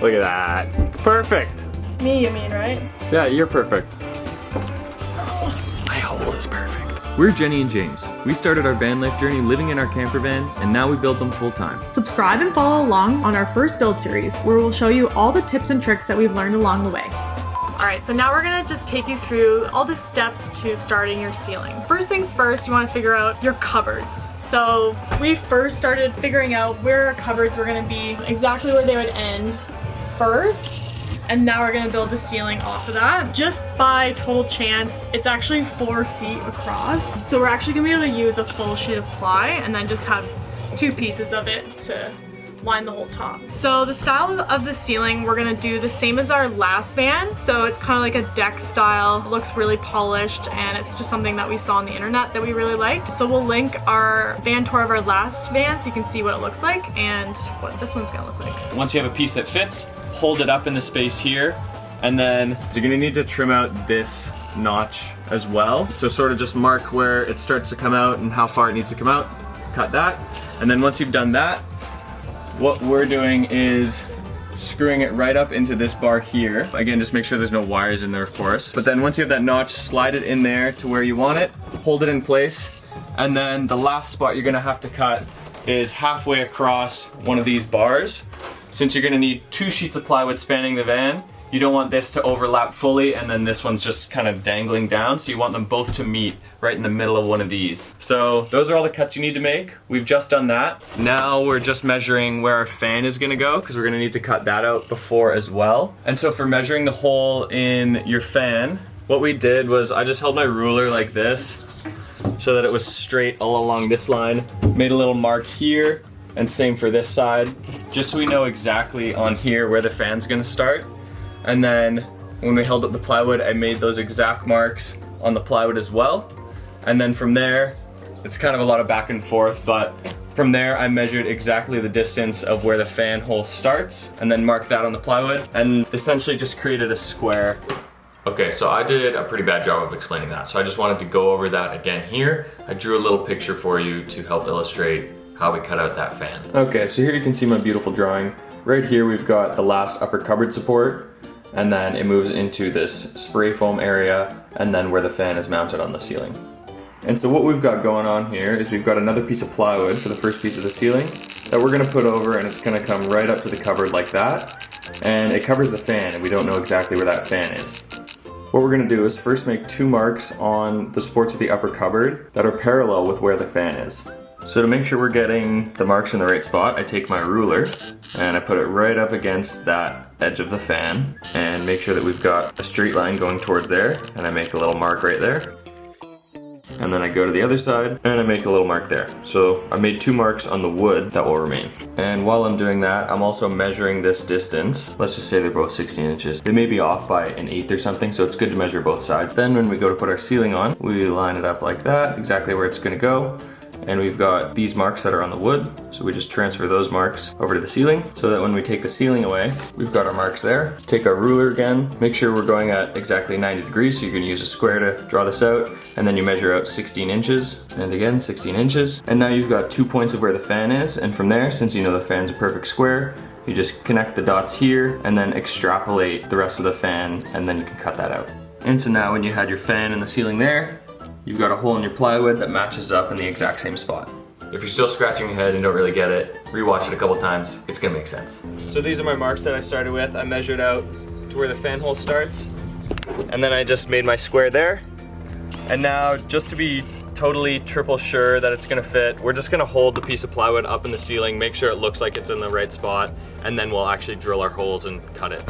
Look at that. Perfect. Me, you mean, right? Yeah, you're perfect. My hole is perfect. We're Jenny and James. We started our van life journey living in our camper van, and now we build them full time. Subscribe and follow along on our first build series, where we'll show you all the tips and tricks that we've learned along the way. Alright, so now we're gonna just take you through all the steps to starting your ceiling. First things first, you wanna figure out your cupboards. So we first started figuring out where our cupboards were gonna be, exactly where they would end first. And now we're gonna build the ceiling off of that. Just by total chance, it's actually 4 feet across. So we're actually gonna be able to use a full sheet of ply and then just have 2 pieces of it to line the whole top. So the style of the ceiling, we're gonna do the same as our last van. So it's kind of like a deck style, it looks really polished, and it's just something that we saw on the internet that we really liked. So we'll link our van tour of our last van so you can see what it looks like and what this one's gonna look like. Once you have a piece that fits, hold it up in the space here, and then you're gonna need to trim out this notch as well. So sort of just mark where it starts to come out and how far it needs to come out, cut that. And then once you've done that, what we're doing is screwing it right up into this bar here. Again, just make sure there's no wires in there, of course. But then once you have that notch, slide it in there to where you want it, hold it in place, and then the last spot you're gonna have to cut is halfway across one of these bars. Since you're gonna need 2 sheets of plywood spanning the van, you don't want this to overlap fully and then this one's just kind of dangling down, so you want them both to meet right in the middle of one of these. So those are all the cuts you need to make. We've just done that. Now we're just measuring where our fan is gonna go, because we're gonna need to cut that out before as well. And so for measuring the hole in your fan, what we did was I just held my ruler like this so that it was straight all along this line, made a little mark here, and same for this side, just so we know exactly on here where the fan's gonna start. And then when we held up the plywood, I made those exact marks on the plywood as well. And then from there, it's kind of a lot of back and forth, but from there I measured exactly the distance of where the fan hole starts and then marked that on the plywood and essentially just created a square. Okay, so I did a pretty bad job of explaining that, so I just wanted to go over that again here. I drew a little picture for you to help illustrate how we cut out that fan. Okay, so here you can see my beautiful drawing. Right here we've got the last upper cupboard support, and then it moves into this spray foam area, and then where the fan is mounted on the ceiling. And so what we've got going on here is we've got another piece of plywood for the first piece of the ceiling that we're gonna put over, and it's gonna come right up to the cupboard like that. And it covers the fan, and we don't know exactly where that fan is. What we're gonna do is first make 2 marks on the supports of the upper cupboard that are parallel with where the fan is. So to make sure we're getting the marks in the right spot, I take my ruler and I put it right up against that edge of the fan and make sure that we've got a straight line going towards there, and I make a little mark right there. And then I go to the other side and I make a little mark there. So I made 2 marks on the wood that will remain. And while I'm doing that, I'm also measuring this distance. Let's just say they're both 16 inches. They may be off by 1/8 or something, so it's good to measure both sides. Then when we go to put our ceiling on, we line it up like that, exactly where it's gonna go. And we've got these marks that are on the wood, so we just transfer those marks over to the ceiling so that when we take the ceiling away, we've got our marks there. Take our ruler again, make sure we're going at exactly 90 degrees, so you're gonna use a square to draw this out, and then you measure out 16 inches, and again 16 inches. And now you've got 2 points of where the fan is, and from there, since you know the fan's a perfect square, you just connect the dots here and then extrapolate the rest of the fan, and then you can cut that out. And so now when you had your fan in the ceiling there, you've got a hole in your plywood that matches up in the exact same spot. If you're still scratching your head and don't really get it, rewatch it a couple times, it's gonna make sense. So these are my marks that I started with. I measured out to where the fan hole starts, and then I just made my square there. And now, just to be totally triple sure that it's gonna fit, we're just gonna hold the piece of plywood up in the ceiling, make sure it looks like it's in the right spot, and then we'll actually drill our holes and cut it.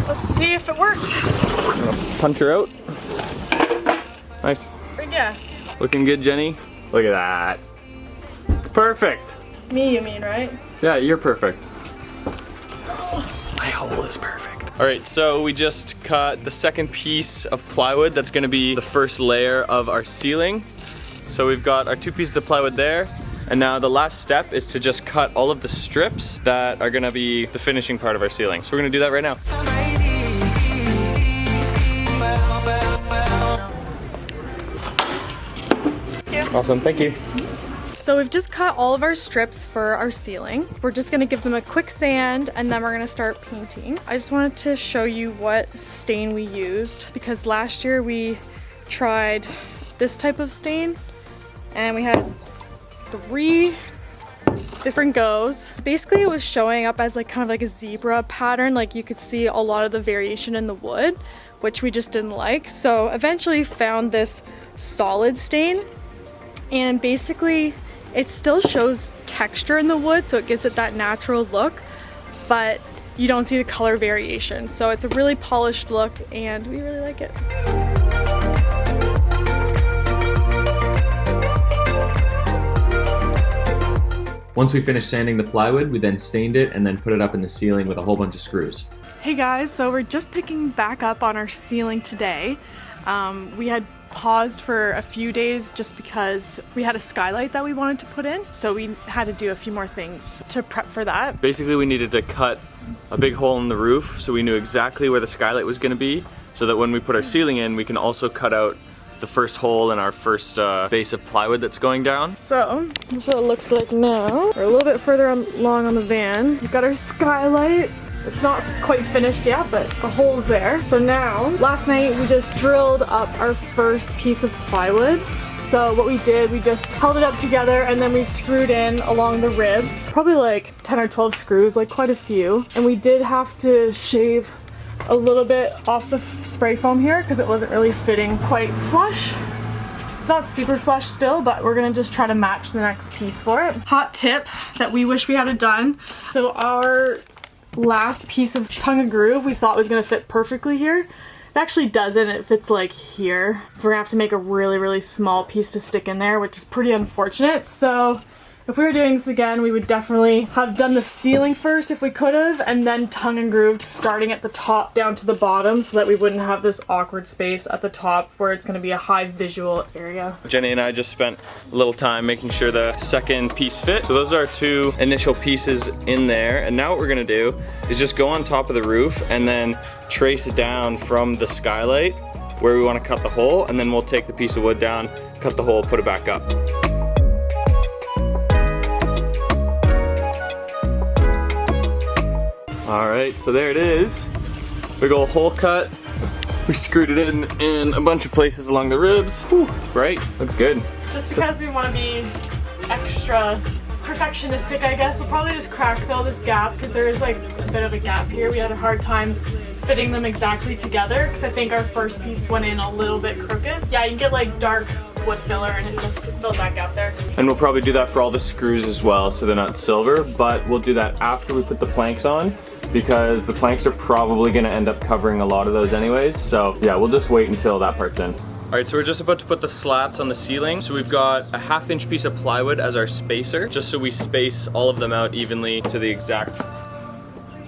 Let's see if it worked. I'm gonna punch her out. Nice. Yeah. Looking good, Jenny. Look at that. Perfect. Me, you mean, right? Yeah, you're perfect. My hole is perfect. All right, so we just cut the second piece of plywood that's gonna be the first layer of our ceiling. So we've got our 2 pieces of plywood there. And now the last step is to just cut all of the strips that are gonna be the finishing part of our ceiling. So we're gonna do that right now. Awesome, thank you. so we've just cut all of our strips for our ceiling. We're just gonna give them a quick sand and then we're gonna start painting. I just wanted to show you what stain we used because last year we tried this type of stain and we had 3 different goes. Basically it was showing up as like kind of like a zebra pattern, like you could see a lot of the variation in the wood, which we just didn't like. So eventually found this solid stain, and basically it still shows texture in the wood, so it gives it that natural look, but you don't see the color variation. So it's a really polished look and we really like it. Once we finished sanding the plywood, we then stained it and then put it up in the ceiling with a whole bunch of screws. Hey guys, so we're just picking back up on our ceiling today. We had paused for a few days just because we had a skylight that we wanted to put in, so we had to do a few more things to prep for that. Basically we needed to cut a big hole in the roof so we knew exactly where the skylight was going to be, so that when we put our ceiling in we can also cut out the first hole in our first base of plywood that's going down. So this is what it looks like now. We're a little bit further along on the van. We've got our skylight. It's not quite finished yet, but the hole's there. So now, last night we just drilled up our first piece of plywood. So what we did, we just held it up together and then we screwed in along the ribs. Probably like 10 or 12 screws, like quite a few. And we did have to shave a little bit off the spray foam here because it wasn't really fitting quite flush. It's not super flush still, but we're gonna just try to match the next piece for it. Hot tip that we wish we had done. So our last piece of tongue and groove we thought was gonna fit perfectly here. It actually doesn't, it fits like here. So we're gonna have to make a really, really small piece to stick in there, which is pretty unfortunate. So if we were doing this again, we would definitely have done the ceiling first if we could have, and then tongue and grooved starting at the top down to the bottom so that we wouldn't have this awkward space at the top where it's gonna be a high visual area. Jenny and I just spent a little time making sure the second piece fit. So those are our 2 initial pieces in there, and now what we're gonna do is just go on top of the roof and then trace it down from the skylight where we wanna cut the hole, and then we'll take the piece of wood down, cut the hole, put it back up. Alright, so there it is. Big old hole cut. We screwed it in a bunch of places along the ribs. Whew, it's bright, looks good. Just because we want to be extra perfectionistic, I guess, we'll probably just crack fill this gap because there is like a bit of a gap here. We had a hard time fitting them exactly together because I think our first piece went in a little bit crooked. Yeah, you can get like dark wood filler and it just fills that gap there. And we'll probably do that for all the screws as well so they're not silver, but we'll do that after we put the planks on because the planks are probably going to end up covering a lot of those anyways. So yeah, we'll just wait until that part's in. Alright, so we're just about to put the slats on the ceiling. So we've got a 1/2 inch piece of plywood as our spacer, just so we space all of them out evenly to the exact.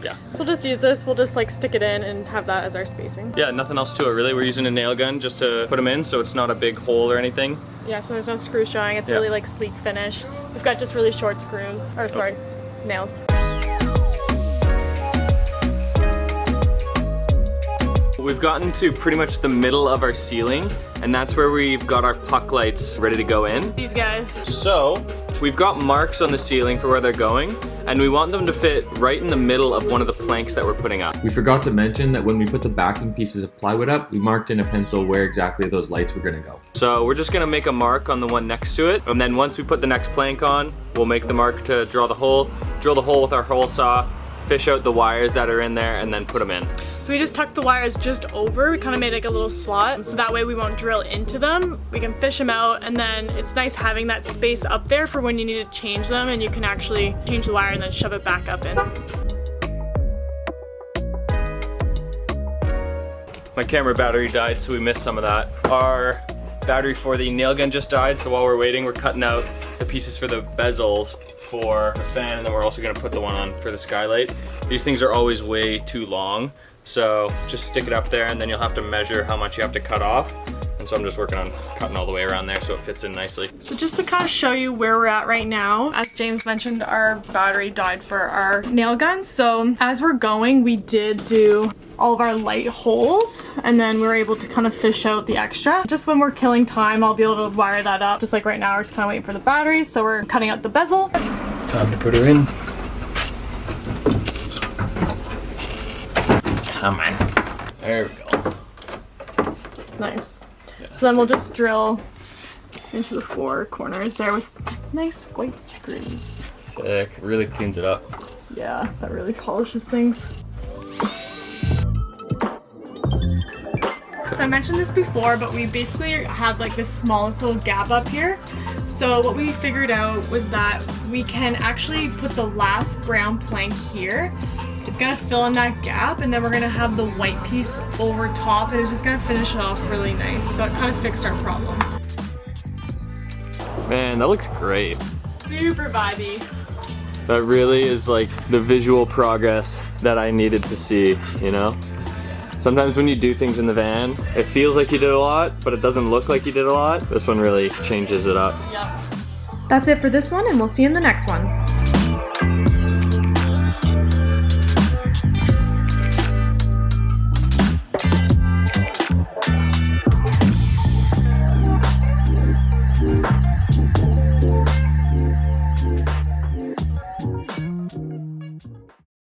Yeah. So we'll just use this, we'll just like stick it in and have that as our spacing. Yeah, nothing else to it really. We're using a nail gun just to put them in so it's not a big hole or anything. Yeah, so there's no screw showing, it's really like sleek finish. We've got just really short screws, or sorry, nails. We've gotten to pretty much the middle of our ceiling, and that's where we've got our puck lights ready to go in. These guys. So, we've got marks on the ceiling for where they're going, and we want them to fit right in the middle of one of the planks that we're putting up. We forgot to mention that when we put the backing pieces of plywood up, we marked in a pencil where exactly those lights were gonna go. So we're just gonna make a mark on the one next to it, and then once we put the next plank on, we'll make the mark to drill the hole with our hole saw, fish out the wires that are in there, and then put them in. So we just tucked the wires just over. We kind of made like a little slot, so that way we won't drill into them. We can fish them out, and then it's nice having that space up there for when you need to change them, and you can actually change the wire and then shove it back up in. My camera battery died, so we missed some of that. Our battery for the nail gun just died, so while we're waiting, we're cutting out the pieces for the bezels for the fan, and then we're also gonna put the one on for the skylight. These things are always way too long, so just stick it up there and then you'll have to measure how much you have to cut off. And so I'm just working on cutting all the way around there so it fits in nicely. So just to kind of show you where we're at right now, as James mentioned, our battery died for our nail gun. So as we're going, we did do all of our light holes, and then we're able to kind of fish out the extra. Just when we're killing time, I'll be able to wire that up. Just like right now, we're just kind of waiting for the batteries, so we're cutting out the bezel. Time to put her in. Come on. There we go. Nice. So then we'll just drill into the 4 corners there with nice white screws. Sick. Really cleans it up. Yeah, that really polishes things. So I mentioned this before, but we basically have like this smallest little gap up here. So what we figured out was that we can actually put the last brown plank here. It's gonna fill in that gap, and then we're gonna have the white piece over top, and it's just gonna finish it off really nice. So it kind of fixed our problem. Man, that looks great. Super vibey. That really is like the visual progress that I needed to see, you know? Sometimes when you do things in the van, it feels like you did a lot, but it doesn't look like you did a lot. This one really changes it up. Yep. That's it for this one, and we'll see you in the next one.